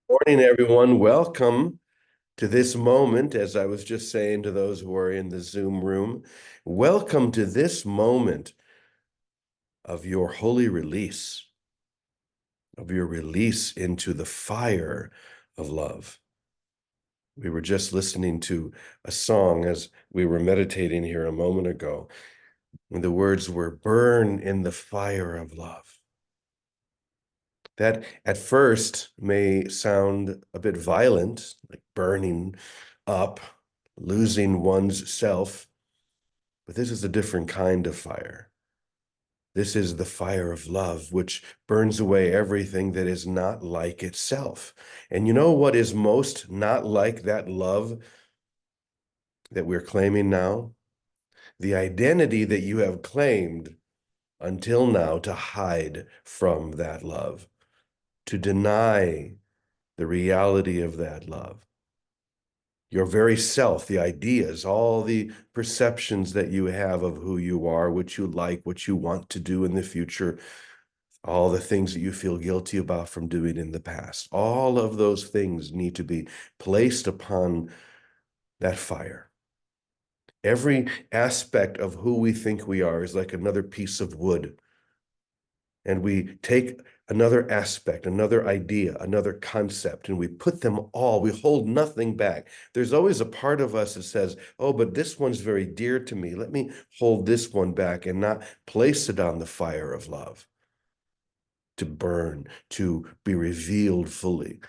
Morning, everyone. Welcome to this moment, as I was just saying to those who are in the Zoom room. Welcome to this moment of your holy release, of your release into the fire of love. We were just listening to a song as we were meditating here a moment ago, and the words were "burn in the fire of love." That at first may sound a bit violent, like burning up, losing one's self, but this is a different kind of fire. This is the fire of love, which burns away everything that is not like itself. And you know what is most not like that love that we're claiming now? The identity that you have claimed until now to hide from that love, to deny the reality of that love. Your very self, the ideas, all the perceptions that you have of who you are, what you like, what you want to do in the future, all the things that you feel guilty about from doing in the past. All of those things need to be placed upon that fire. Every aspect of who we think we are is like another piece of wood. And we take another aspect, another idea, another concept, and we put them all, we hold nothing back. There's always a part of us that says, oh, but this one's very dear to me. Let me hold this one back and not place it on the fire of love to burn, to be revealed fully.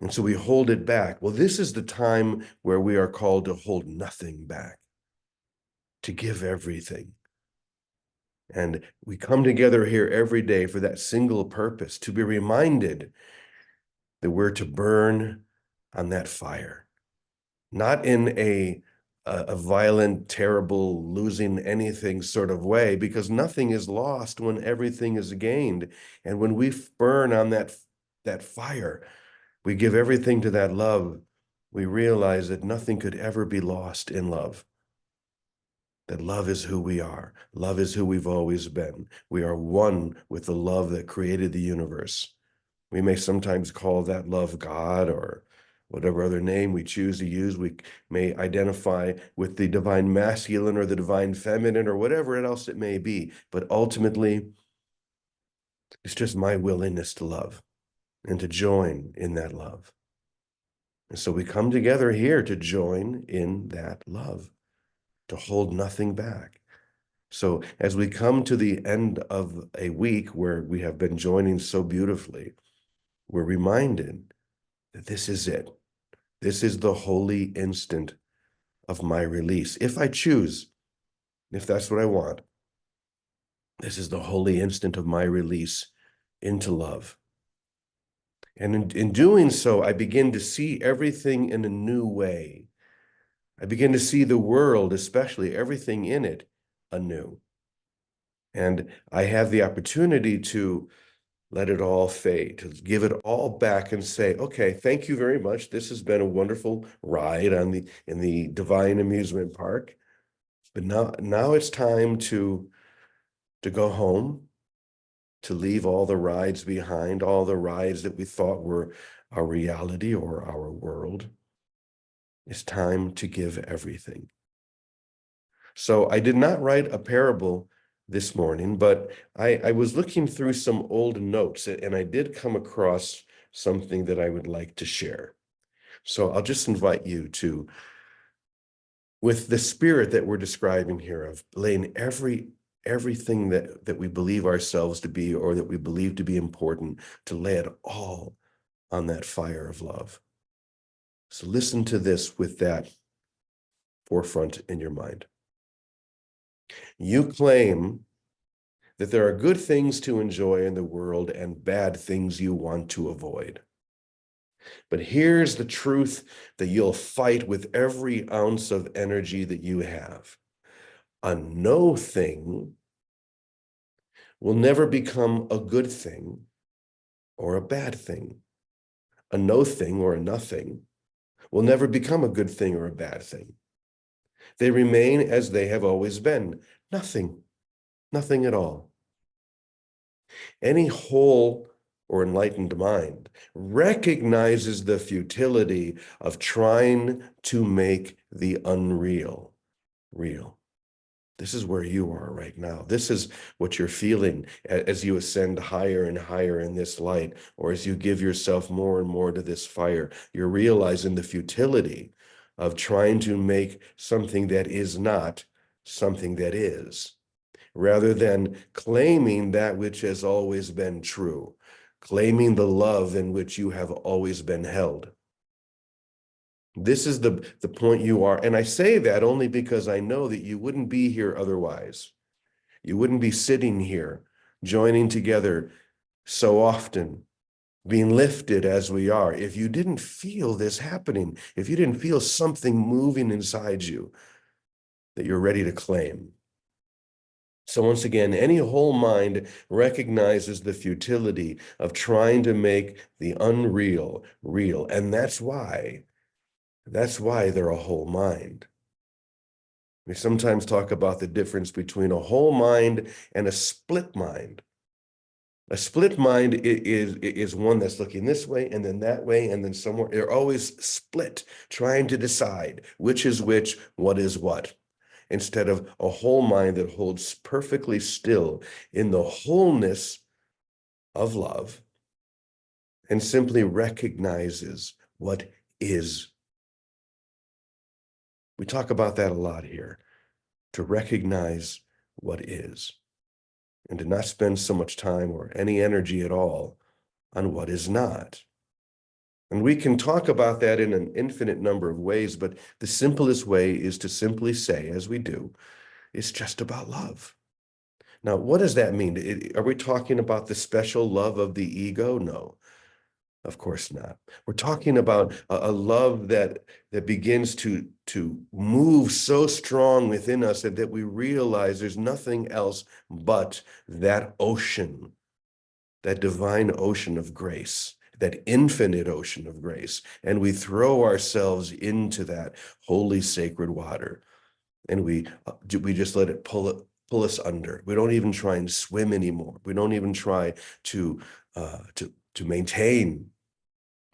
And so we hold it back. Well, this is the time where we are called to hold nothing back, to give everything. And we come together here every day for that single purpose, to be reminded that we're to burn on that fire, not in a violent, terrible, losing anything sort of way, because nothing is lost when everything is gained. And when we burn on that fire, we give everything to that love, we realize that nothing could ever be lost in love. That love is who we are. Love is who we've always been. We are one with the love that created the universe. We may sometimes call that love God or whatever other name we choose to use. We may identify with the divine masculine or the divine feminine or whatever else it may be. But ultimately, it's just my willingness to love and to join in that love. And so we come together here to join in that love, to hold nothing back. So as we come to the end of a week where we have been joining so beautifully, we're reminded that this is it. This is the holy instant of my release. If I choose, if that's what I want, this is the holy instant of my release into love. And in doing so, I begin to see everything in a new way. I begin to see the world, especially everything in it, anew. And I have the opportunity to let it all fade, to give it all back and say, okay, thank you very much. This has been a wonderful ride in the divine amusement park. But now it's time to go home, to leave all the rides behind, all the rides that we thought were our reality or our world. It's time to give everything. So I did not write a parable this morning, but I was looking through some old notes and I did come across something that I would like to share. So I'll just invite you to, with the spirit that we're describing here of laying everything that we believe ourselves to be or that we believe to be important, to lay it all on that fire of love. So listen to this with that forefront in your mind. You claim that there are good things to enjoy in the world and bad things you want to avoid. But here's the truth that you'll fight with every ounce of energy that you have. A no thing will never become a good thing or a bad thing. A no thing or a nothing will never become a good thing or a bad thing. They remain as they have always been, nothing at all. Any whole or enlightened mind recognizes the futility of trying to make the unreal real. This is where you are right now. This is what you're feeling as you ascend higher and higher in this light, or as you give yourself more and more to this fire. You're realizing the futility of trying to make something that is not something that is, rather than claiming that which has always been true, claiming the love in which you have always been held. This is the point you are. And I say that only because I know that you wouldn't be here otherwise. You wouldn't be sitting here, joining together so often, being lifted as we are, if you didn't feel this happening, if you didn't feel something moving inside you that you're ready to claim. So once again, any whole mind recognizes the futility of trying to make the unreal real. And that's why they're a whole mind. We sometimes talk about the difference between a whole mind and a split mind. A split mind is one that's looking this way and then that way and then somewhere. They're always split, trying to decide which is which, what is what, instead of a whole mind that holds perfectly still in the wholeness of love and simply recognizes what is. We talk about that a lot here, to recognize what is, and to not spend so much time or any energy at all on what is not. And we can talk about that in an infinite number of ways, but the simplest way is to simply say, as we do, it's just about love. Now, what does that mean? Are we talking about the special love of the ego? No. Of course not. We're talking about a love that begins to move so strong within us that we realize there's nothing else but that ocean, that divine ocean of grace, that infinite ocean of grace. And we throw ourselves into that holy sacred water, and we just let it pull us under. We don't even try and swim anymore. We don't even try to maintain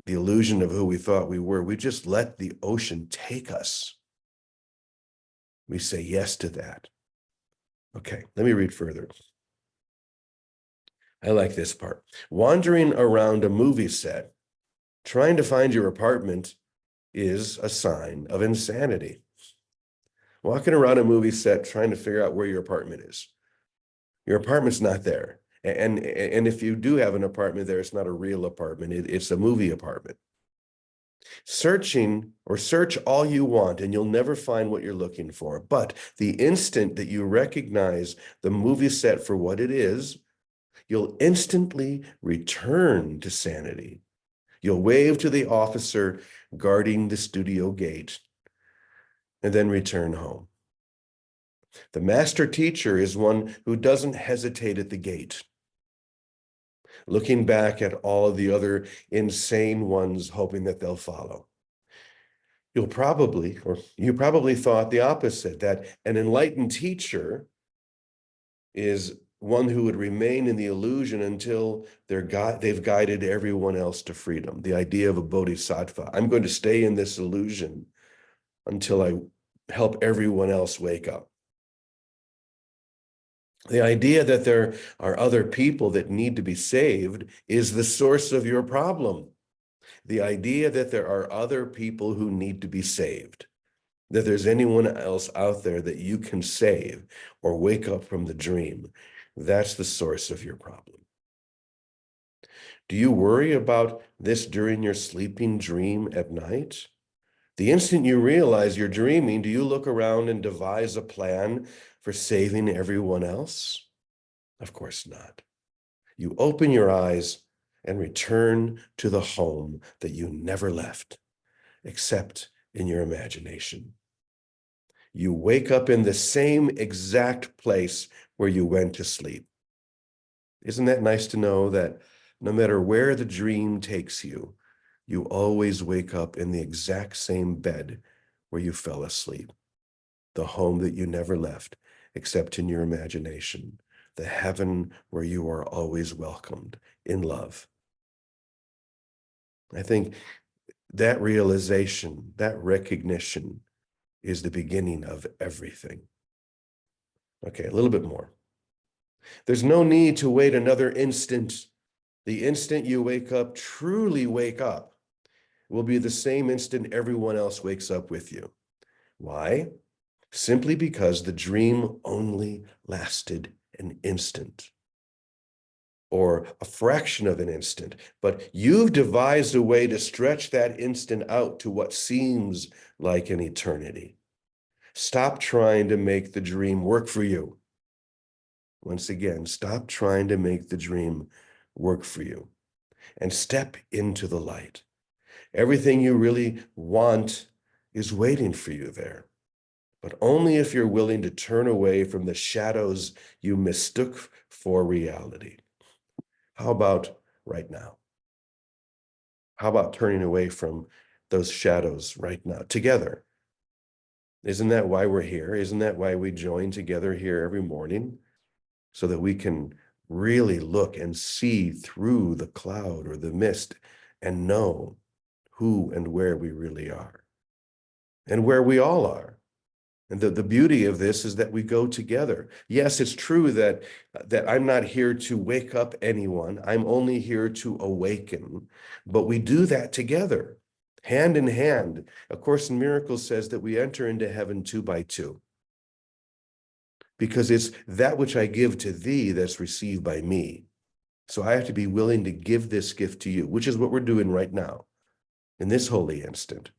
the illusion of who we thought we were. We just let the ocean take us. We say yes to that. Okay, let me read further. I like this part. Wandering around a movie set, trying to find your apartment is a sign of insanity. Walking around a movie set, trying to figure out where your apartment is. Your apartment's not there. And if you do have an apartment there, it's not a real apartment. It's a movie apartment. Search all you want, and you'll never find what you're looking for. But the instant that you recognize the movie set for what it is, you'll instantly return to sanity. You'll wave to the officer guarding the studio gate and then return home. The master teacher is one who doesn't hesitate at the gate, looking back at all of the other insane ones, hoping that they'll follow. You probably thought the opposite, that an enlightened teacher is one who would remain in the illusion until they've guided everyone else to freedom. The idea of a bodhisattva. I'm going to stay in this illusion until I help everyone else wake up. The idea that there are other people that need to be saved is the source of your problem. The idea that there are other people who need to be saved, that there's anyone else out there that you can save or wake up from the dream, that's the source of your problem. Do you worry about this during your sleeping dream at night? The instant you realize you're dreaming, do you look around and devise a plan for saving everyone else? Of course not. You open your eyes and return to the home that you never left, except in your imagination. You wake up in the same exact place where you went to sleep. Isn't that nice to know that no matter where the dream takes you, you always wake up in the exact same bed where you fell asleep, the home that you never left, except in your imagination, the heaven where you are always welcomed in love. I think that realization, that recognition is the beginning of everything. Okay, a little bit more. There's no need to wait another instant. The instant you wake up, truly wake up, will be the same instant everyone else wakes up with you. Why? Simply because the dream only lasted an instant, or a fraction of an instant, but you've devised a way to stretch that instant out to what seems like an eternity. Stop trying to make the dream work for you. Once again, stop trying to make the dream work for you and step into the light. Everything you really want is waiting for you there, but only if you're willing to turn away from the shadows you mistook for reality. How about right now? How about turning away from those shadows right now together? Isn't that why we're here? Isn't that why we join together here every morning? So that we can really look and see through the cloud or the mist and know who and where we really are and where we all are. And the beauty of this is that we go together. Yes, it's true that I'm not here to wake up anyone. I'm only here to awaken, but we do that together, hand in hand. A Course in Miracles says that we enter into heaven 2 by 2. Because it's that which I give to thee that's received by me. So I have to be willing to give this gift to you, which is what we're doing right now, in this holy instant.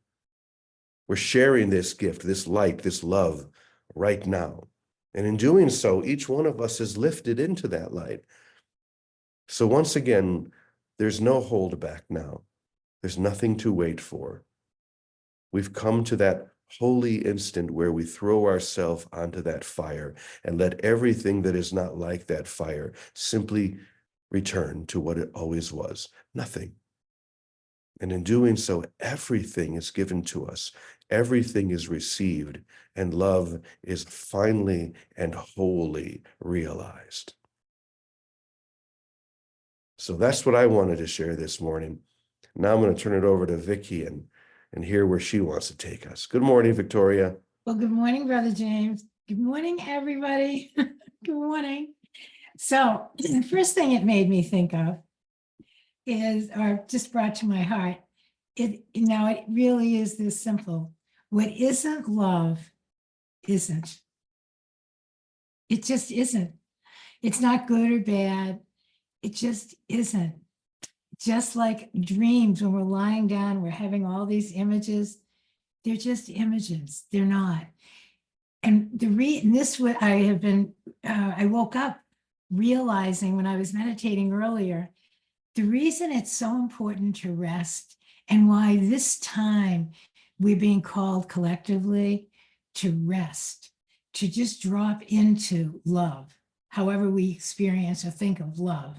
We're sharing this gift, this light, this love right now. And in doing so, each one of us is lifted into that light. So once again, there's no hold back now. There's nothing to wait for. We've come to that holy instant where we throw ourselves onto that fire and let everything that is not like that fire simply return to what it always was, nothing. And in doing so, everything is given to us, everything is received, and love is finally and wholly realized. So that's what I wanted to share this morning. Now I'm going to turn it over to Vicki and hear where she wants to take us. Good morning, Victoria. Well, good morning, Brother James. Good morning, everybody. Good morning. So the first thing it made me think of is, or just brought to my heart, it really is this simple. What isn't love isn't. It just isn't. It's not good or bad. It just isn't. Just like dreams, when we're lying down, we're having all these images. They're just images. They're not. And I woke up realizing when I was meditating earlier, the reason it's so important to rest and why this time we're being called collectively to rest, to just drop into love, however we experience or think of love,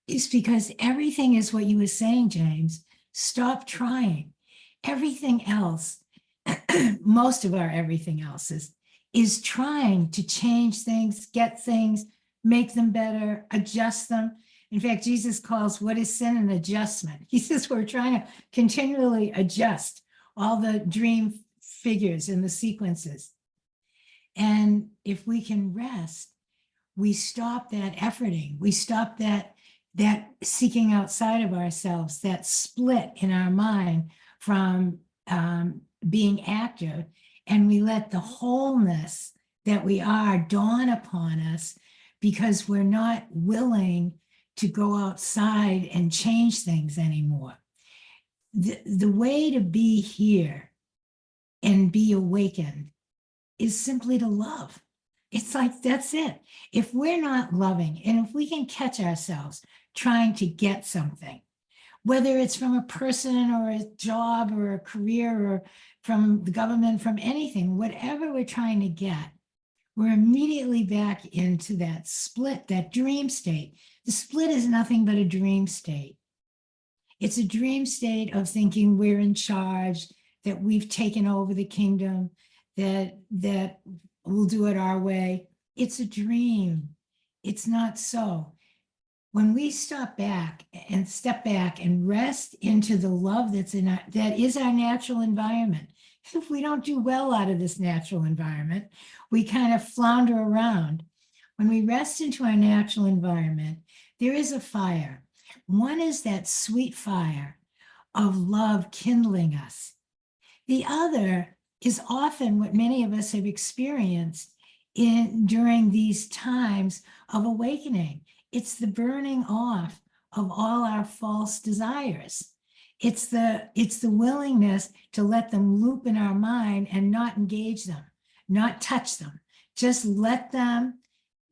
is because everything is what you were saying, James. Stop trying. Everything else, most of our everything else is trying to change things, get things, make them better, adjust them. In fact, Jesus calls what is sin an adjustment. He says we're trying to continually adjust all the dream figures and the sequences. And if we can rest, we stop that efforting. We stop that seeking outside of ourselves, that split in our mind from being active, and we let the wholeness that we are dawn upon us, because we're not willing to go outside and change things anymore. The way to be here and be awakened is simply to love. It's like, that's it. If we're not loving, and if we can catch ourselves trying to get something, whether it's from a person or a job or a career or from the government, from anything, whatever we're trying to get, we're immediately back into that split, that dream state. The split is nothing but a dream state. It's a dream state of thinking we're in charge, that we've taken over the kingdom, that we'll do it our way. It's a dream. It's not so. when we step back and rest into the love that is our natural environment. If we don't do well out of this natural environment, we kind of flounder around. When we rest into our natural environment, there is a fire. One is that sweet fire of love kindling us. The other is often what many of us have experienced during these times of awakening. It's the burning off of all our false desires. It's the willingness to let them loop in our mind and not engage them, not touch them. Just let them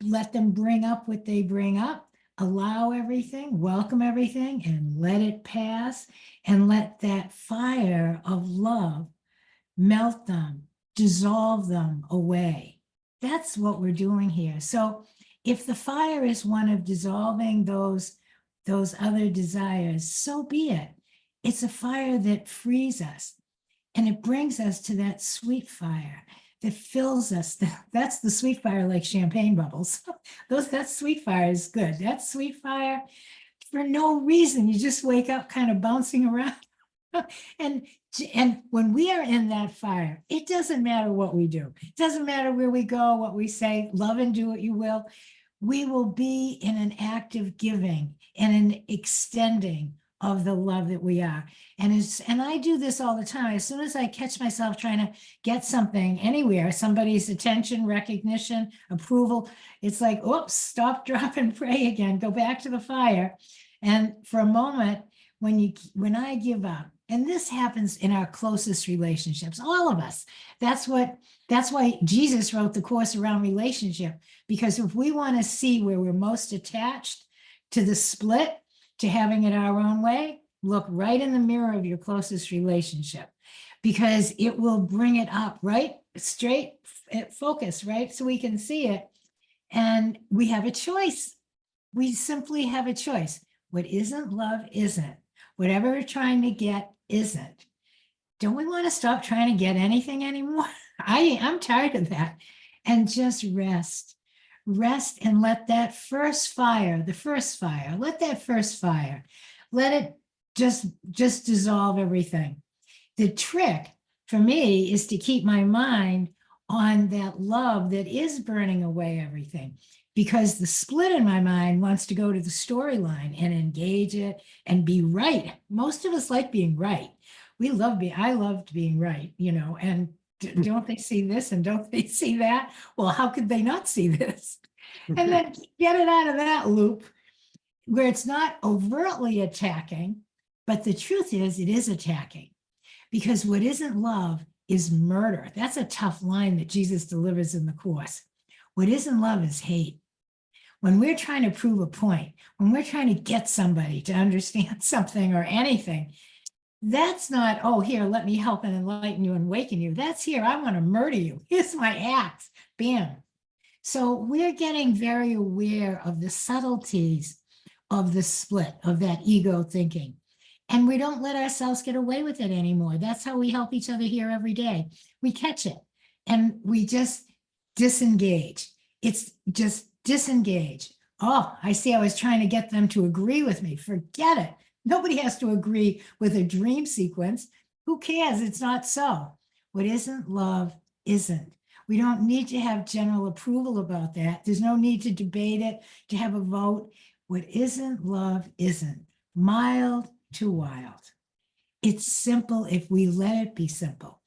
bring up what they bring up, allow everything, welcome everything, and let it pass, and let that fire of love melt them, dissolve them away. That's what we're doing here. So if the fire is one of dissolving those other desires, so be it. It's a fire that frees us, and it brings us to that sweet fire that fills us. That's the sweet fire, like champagne bubbles. That sweet fire is good. That sweet fire, for no reason, you just wake up kind of bouncing around. And when we are in that fire, it doesn't matter what we do. It doesn't matter where we go, what we say, love and do what you will. We will be in an active giving and an extending of the love that we are. And I do this all the time. As soon as I catch myself trying to get something anywhere, somebody's attention, recognition, approval, it's like, oops, stop, drop, and pray again. Go back to the fire. And for a moment, when I give up, and this happens in our closest relationships, all of us. That's why Jesus wrote the course around relationship, because if we want to see where we're most attached to the split, to having it our own way, look right in the mirror of your closest relationship, because it will bring it up right straight at focus, right? So we can see it. And we have a choice. We simply have a choice. What isn't love isn't. Whatever we're trying to get isn't. Don't we want to stop trying to get anything anymore? I'm tired of that. And just rest. Rest and let that first fire, let that first fire, let it just dissolve everything. The trick for me is to keep my mind on that love that is burning away everything, because the split in my mind wants to go to the storyline and engage it and be right. Most of us like being right. I loved being right, and don't they see this and don't they see that? Well, how could they not see this? And then get it out of that loop where it's not overtly attacking, but the truth is it is attacking, because what isn't love is murder. That's a tough line that Jesus delivers in the Course. What isn't love is hate. When we're trying to prove a point, when we're trying to get somebody to understand something or anything, that's not, oh, here, let me help and enlighten you and awaken you. That's here, I want to murder you. Here's my axe, bam. So we're getting very aware of the subtleties of the split, of that ego thinking. And we don't let ourselves get away with it anymore. That's how we help each other here every day. We catch it and we just disengage. It's just disengage. Oh, I see. I was trying to get them to agree with me. Forget it. Nobody has to agree with a dream sequence. Who cares? It's not so. What isn't love isn't. We don't need to have general approval about that. There's no need to debate it, to have a vote. What isn't love isn't. Mild to wild. It's simple if we let it be simple.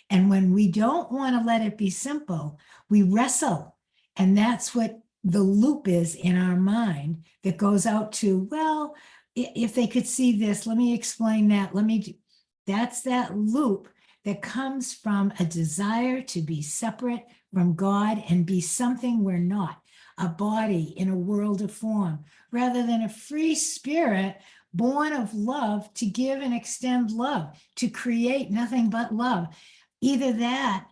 And when we don't want to let it be simple, we wrestle. And that's what the loop is in our mind that goes out to, well, if they could see this, let me explain that. That's that loop that comes from a desire to be separate from God and be something we're not, a body in a world of form, rather than a free spirit born of love to give and extend love, to create nothing but love. Either that,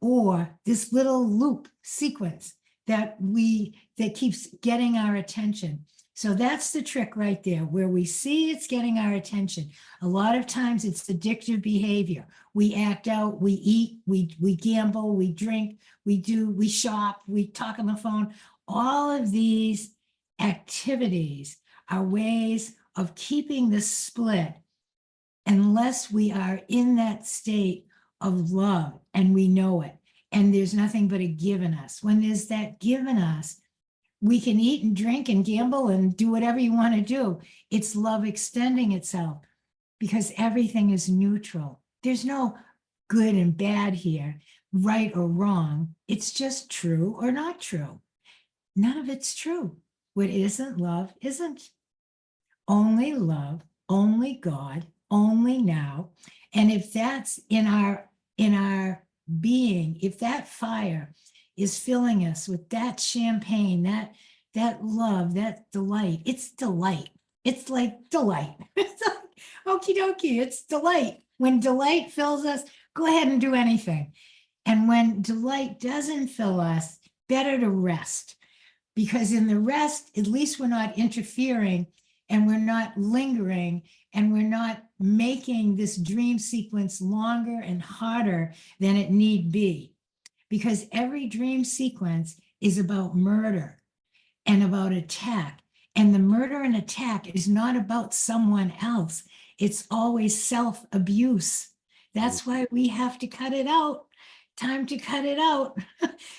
or this little loop sequence that keeps getting our attention. So that's the trick right there, where we see it's getting our attention. A lot of times it's addictive behavior. We act out, we eat, we gamble, we drink, we shop, we talk on the phone, all of these. activities, our ways of keeping the split, unless we are in that state of love and we know it, and there's nothing but a give in us. When there's that give in us, we can eat and drink and gamble and do whatever you want to do. It's love extending itself because everything is neutral. There's no good and bad here, right or wrong. It's just true or not true. None of it's true. What isn't love isn't. Only love, only God, only now. And if that's in our being, if that fire is filling us with that champagne, that love, that delight, it's delight. It's like delight. It's like, okie dokie, it's delight. When delight fills us, go ahead and do anything. And when delight doesn't fill us, better to rest. Because in the rest, at least we're not interfering and we're not lingering and we're not making this dream sequence longer and harder than it need be. Because every dream sequence is about murder and about attack. And the murder and attack is not about someone else. It's always self-abuse. That's why we have to cut it out. Time to cut it out.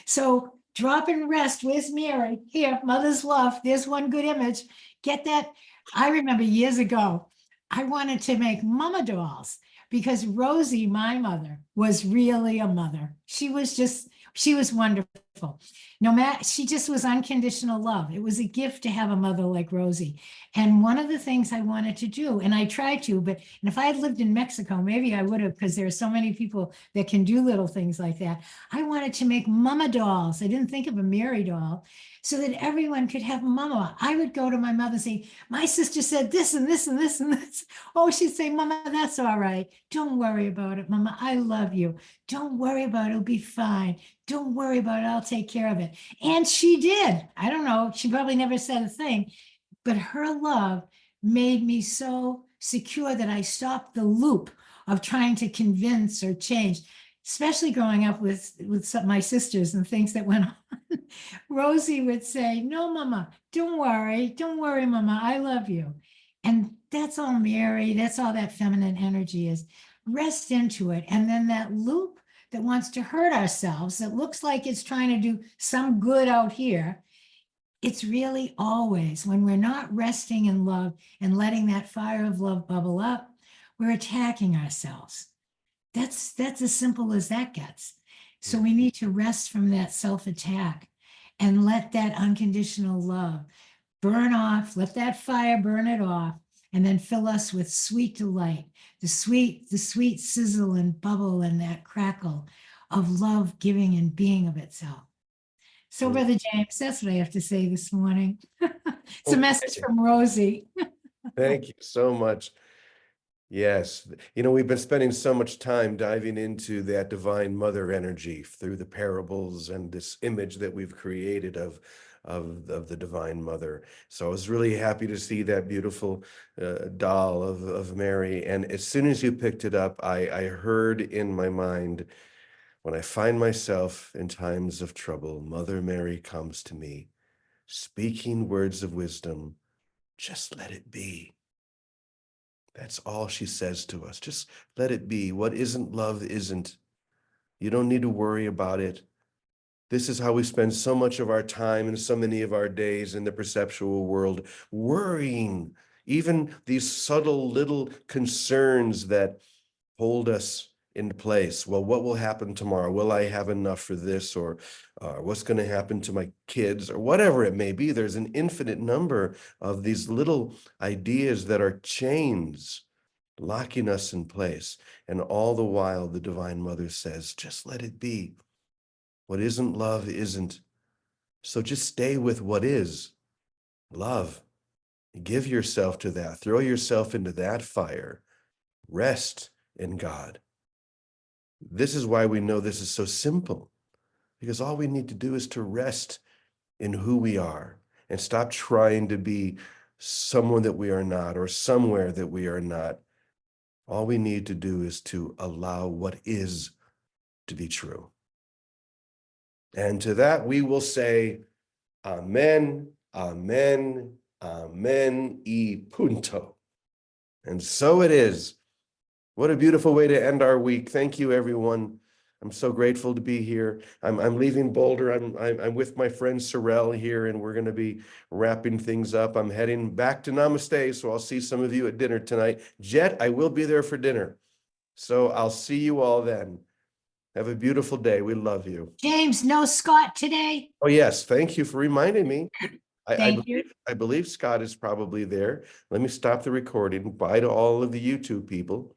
So drop and rest. Where's Mary? Here, mother's love. There's one good image. Get that. I remember years ago, I wanted to make mama dolls because Rosie, my mother, was really a mother. She was wonderful. No matter, she just was unconditional love. It was a gift to have a mother like Rosie. And one of the things I wanted to do, and I tried to, and if I had lived in Mexico, maybe I would have, because there are so many people that can do little things like that. I wanted to make mama dolls. I didn't think of a Mary doll, so that everyone could have mama. I would go to my mother and say, my sister said this and this and this and this. Oh, she'd say, mama, that's all right. Don't worry about it, mama. I love you. Don't worry about it. It'll be fine. Don't worry about it. I'll take care of it. And she did. I don't know. She probably never said a thing, but her love made me so secure that I stopped the loop of trying to convince or change, especially growing up with my sisters and things that went on. Rosie would say, no, mama, don't worry. Don't worry, mama. I love you. And that's all Mary. That's all that feminine energy is. Rest into it. And then that loop that wants to hurt ourselves, that looks like it's trying to do some good out here, it's really always when we're not resting in love and letting that fire of love bubble up, we're attacking ourselves. That's as simple as that gets. So we need to rest from that self-attack and let that unconditional love burn off, let that fire burn it off, and then fill us with sweet delight, the sweet sizzle and bubble and that crackle of love giving and being of itself. So, Brother James, that's what I have to say this morning. It's a message from Rosie. Thank you so much. Yes, we've been spending so much time diving into that divine mother energy through the parables and this image that we've created of the divine mother. So I was really happy to see that beautiful doll of Mary. And as soon as you picked it up, I heard in my mind, when I find myself in times of trouble, Mother Mary comes to me, speaking words of wisdom. Just let it be. That's all she says to us. Just let it be. What isn't love isn't. You don't need to worry about it. This is how we spend so much of our time and so many of our days in the perceptual world, worrying, even these subtle little concerns that hold us in place. Well, what will happen tomorrow? Will I have enough for this? Or what's going to happen to my kids? Or whatever it may be. There's an infinite number of these little ideas that are chains locking us in place. And all the while, the Divine Mother says, just let it be. What isn't love isn't. So just stay with what is love. Give yourself to that. Throw yourself into that fire. Rest in God. This is why we know this is so simple, because all we need to do is to rest in who we are and stop trying to be someone that we are not or somewhere that we are not. All we need to do is to allow what is to be true. And to that we will say, Amen Amen, amen y punto. And so it is. What a beautiful way to end our week. Thank you, everyone. I'm so grateful to be here. I'm leaving Boulder. I'm with my friend Sorrel here, and we're going to be wrapping things up. I'm heading back to Namaste, so I'll see some of you at dinner tonight. Jet, I will be there for dinner. So I'll see you all then. Have a beautiful day. We love you. James, no Scott today? Oh, yes. Thank you for reminding me. Thank you. I believe Scott is probably there. Let me stop the recording. Bye to all of the YouTube people.